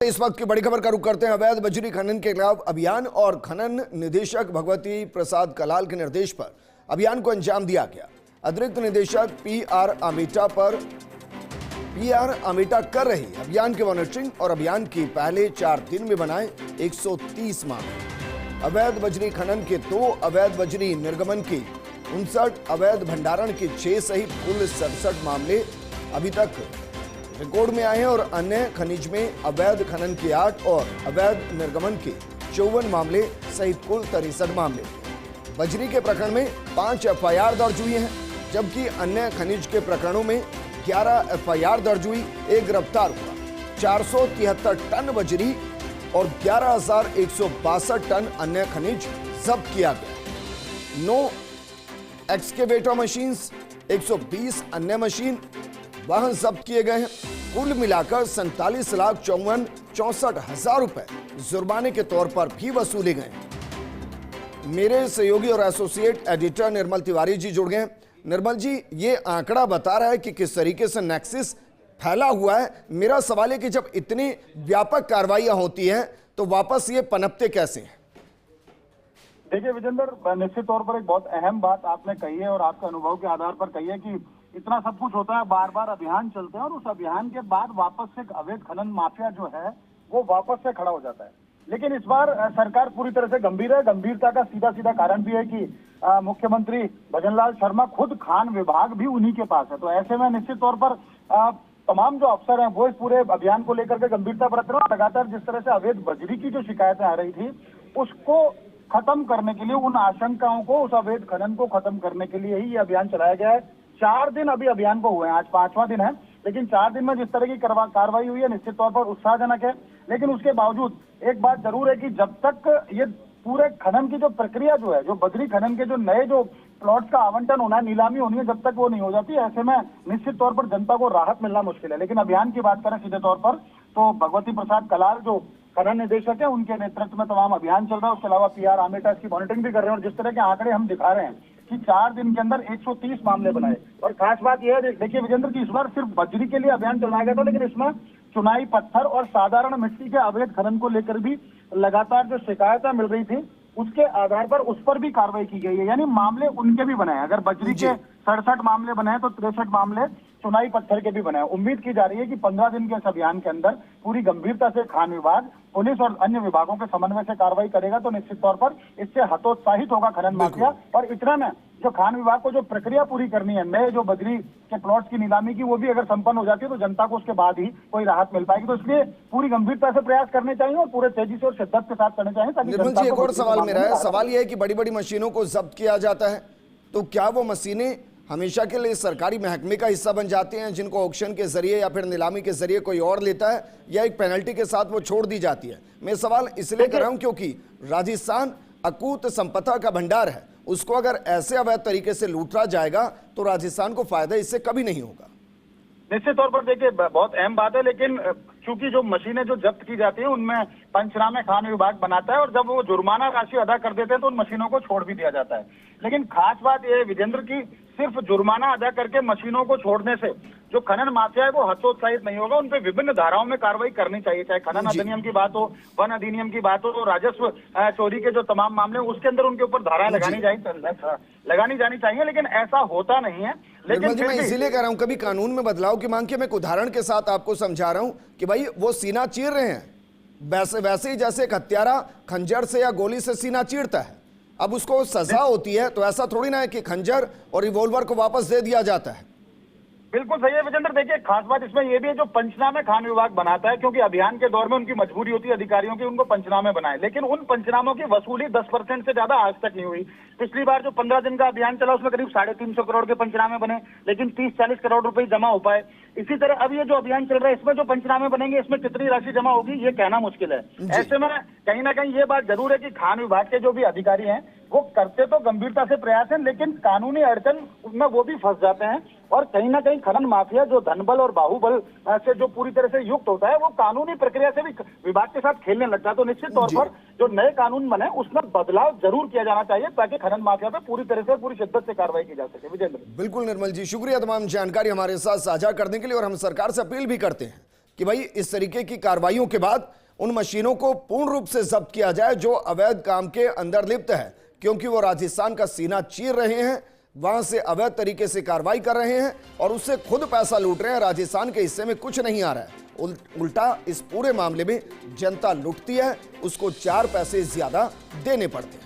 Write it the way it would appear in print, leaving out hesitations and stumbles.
इस वक्त की बड़ी खबर का रुख करते हैं। अवैध बजरी खनन के खिलाफ अभियान और खनन निदेशक भगवती प्रसाद कलाल के निर्देश पर अभियान को अंजाम दिया गया। अतिरिक्त निदेशक पीआर आमेटा कर रही अभियान की मॉनिटरिंग और अभियान की पहले 4 दिन में बनाए 130 मामले। अवैध बजरी खनन के 2, अवैध बजरी निर्गमन की 59, अवैध भंडारण के 6 सहित कुल 67 मामले अभी तक रिकॉर्ड में आए हैं और अन्य खनिज में अवैध खनन के 8 और अवैध निर्गमन के 54 मामले सहित कुल 63 मामले। बजरी के प्रकरण में 5 एफआईआर दर्ज हुई हैं, जबकि अन्य खनिज के प्रकरणों में 11 एफआईआर दर्ज हुई, 1 गिरफ्तार हुआ। 473 टन बजरी और 11,162 टन अन्य खनिज जब्त किया गया। 9 एक्सकेवेटर मशीन्स, 120 अन्य मशीन वाहन जब्त किए गए हैं। कुल मिलाकर 47,64,64 रुपए जुर्माने के तौर पर भी वसूले गए। मेरे सहयोगी और एसोसिएट एडिटर निर्मल तिवारी जी जुड़ गए। निर्मल जी, ये आंकड़ा बता रहा है कि किस तरीके से नेक्सस फैला हुआ है। मेरा सवाल है कि जब इतनी व्यापक कार्रवाइयां होती हैं तो वापस ये पनपते कैसे हैं? देखिए विजेंद्र, निश्चित तौर पर एक बहुत अहम बात आपने कही है और आपके अनुभव के आधार पर कही है कि इतना सब कुछ होता है, बार बार अभियान चलते हैं और उस अभियान के बाद वापस से अवैध खनन माफिया जो है वो वापस से खड़ा हो जाता है। लेकिन इस बार सरकार पूरी तरह से गंभीर है। गंभीरता का सीधा सीधा कारण भी है कि मुख्यमंत्री भजनलाल शर्मा खुद खान विभाग भी उन्हीं के पास है। तो ऐसे में निश्चित तौर पर तमाम जो अफसर हैं वो इस पूरे अभियान को लेकर के गंभीरता बरत रहे हैं। लगातार जिस तरह से अवैध बजरी की जो शिकायतें आ रही थी उसको खत्म करने के लिए, उन आशंकाओं को, उस अवैध खनन को खत्म करने के लिए ही ये अभियान चलाया गया है। 4 दिन अभी अभियान को हुए हैं, आज 5वां दिन है, लेकिन 4 दिन में जिस तरह की कार्रवाई हुई है निश्चित तौर पर उत्साहजनक है। लेकिन उसके बावजूद एक बात जरूर है कि जब तक ये पूरे खनन की जो प्रक्रिया जो है, जो बजरी खनन के जो नए जो प्लॉट्स का आवंटन होना है, नीलामी होनी है, जब तक वो नहीं हो जाती, ऐसे में निश्चित तौर पर जनता को राहत मिलना मुश्किल है। लेकिन अभियान की बात करें सीधे तौर पर तो भगवती प्रसाद कलाल जो खनन निदेशक है उनके नेतृत्व में तमाम अभियान चल रहा है। उसके अलावा पीआर आमेटा इसकी मॉनिटरिंग भी कर रहे हैं और जिस तरह के आंकड़े हम दिखा रहे हैं कि 4 दिन के अंदर 130 मामले बनाए। और खास बात यह है, देखिए विजेंद्र, की इस बार सिर्फ बजरी के लिए अभियान चलाया गया था, लेकिन इसमें चुनाई पत्थर और साधारण मिट्टी के अवैध खनन को लेकर भी लगातार जो शिकायतें मिल रही थी उसके आधार पर उस पर भी कार्रवाई की गई है। यानी मामले उनके भी बनाए। अगर बजरी के 67 मामले बनाए तो 63 मामले चुनाई पत्थर के भी बनाए। उम्मीद की जा रही है कि 15 दिन के इस अभियान के अंदर पूरी गंभीरता से खान विभाग, पुलिस और अन्य विभागों के समन्वय से कार्रवाई करेगा तो निश्चित तौर पर इससे हतोत्साहित होगा खनन माफिया। और इतना में जो खान विभाग को जो प्रक्रिया पूरी करनी है नए जो बजरी के प्लॉट्स की नीलामी की, वो भी अगर संपन्न हो जाती है तो जनता को उसके बाद ही कोई राहत मिल पाएगी। तो इसलिए पूरी गंभीरता से प्रयास करने चाहिए और पूरे तेजी से और शिद्दत के साथ करने चाहिए ताकि निर्मल जी, एक और सवाल मेरा है। सवाल यह है कि बड़ी बड़ी मशीनों को जब्त किया जाता है तो क्या वो मशीनें हमेशा के लिए सरकारी महकमे का हिस्सा बन जाती हैं, जिनको ऑक्शन के जरिए या फिर नीलामी के जरिए कोई और लेता है, या एक पेनल्टी के साथ वो छोड़ दी जाती है? मैं सवाल इसलिए कर रहा हूं क्योंकि राजस्थान अकूत संपदा का भंडार है। उसको अगर ऐसे अवैध तरीके से लूटा जाएगा तो राजस्थान को फायदा इससे कभी नहीं होगा। निश्चित तौर पर देखिए बहुत अहम बात है, लेकिन चूंकि जो मशीनें जो जब्त की जाती है उनमें पंचनामे खान विभाग बनाता है और जब वो जुर्माना राशि अदा कर देते हैं तो उन मशीनों को छोड़ भी दिया जाता है। लेकिन खास बात यह है विजेंद्र की सिर्फ जुर्माना अदा करके मशीनों को छोड़ने से जो खनन माफिया है वो हतोत्साहित नहीं होगा। उन पे विभिन्न धाराओं में कार्रवाई करनी चाहिए, चाहे खनन अधिनियम की बात हो, वन अधिनियम की बात हो, तो राजस्व चोरी के जो तमाम मामले उसके अंदर उनके ऊपर धाराएं लगानी जानी चाहिए। लेकिन ऐसा होता नहीं है। लेकिन मैं इसीलिए कह रहा हूं कभी कानून में बदलाव की मांग की। मैं एक उदाहरण के साथ आपको समझा रहा हूं कि भाई वो सीना चीर रहे हैं, वैसे ही जैसे एक हत्यारा खंजर से या गोली से सीना चीरता है, अब उसको सजा होती है, तो ऐसा थोड़ी ना है कि खंजर और रिवॉल्वर को वापस दे दिया जाता है। बिल्कुल सही है विजेंद्र। देखिए खास बात इसमें यह भी है जो पंचनामे खान विभाग बनाता है, क्योंकि अभियान के दौर में उनकी मजबूरी होती है अधिकारियों की उनको पंचनामे बनाए, लेकिन उन पंचनामों की वसूली 10% से ज्यादा आज तक नहीं हुई। पिछली बार जो 15 दिन का अभियान चला उसमें करीब 350 करोड़ के पंचनामे बने, लेकिन 30-40 करोड़ रुपए जमा हो पाए। इसी तरह अब ये जो अभियान चल रहा है इसमें जो पंचनामे बनेंगे इसमें कितनी राशि जमा होगी ये कहना मुश्किल है। ऐसे में कहीं ना कहीं ये बात जरूर है कि खान विभाग के जो भी अधिकारी हैं वो करते तो गंभीरता से प्रयास है, लेकिन कानूनी अड़चन उसमें वो भी फंस जाते हैं और कहीं ना कहीं खनन माफिया जो धनबल और बाहुबल से जो पूरी तरह से युक्त होता है वो कानूनी प्रक्रिया से भी विभाग के साथ खेलने लगता है। तो निश्चित तौर पर जो नए कानून बने उसमें बदलाव जरूर किया जाना चाहिए ताकि खनन माफिया पे पूरी तरह से पूरी शिद्दत से कार्रवाई की जा सके। विजेंद्र, बिल्कुल निर्मल जी, शुक्रिया तमाम जानकारी हमारे साथ साझा करने के लिए। और हम सरकार से अपील भी करते हैं कि भाई इस तरीके की कार्रवाइयों के बाद उन मशीनों को पूर्ण रूप से जब्त किया जाए जो अवैध काम के अंदर लिप्त है, क्योंकि वो राजस्थान का सीना चीर रहे हैं, वहां से अवैध तरीके से कार्रवाई कर रहे हैं और उससे खुद पैसा लूट रहे हैं। राजस्थान के हिस्से में कुछ नहीं आ रहा है, उल्टा इस पूरे मामले में जनता लुटती है, उसको 4 पैसे ज्यादा देने पड़ते हैं।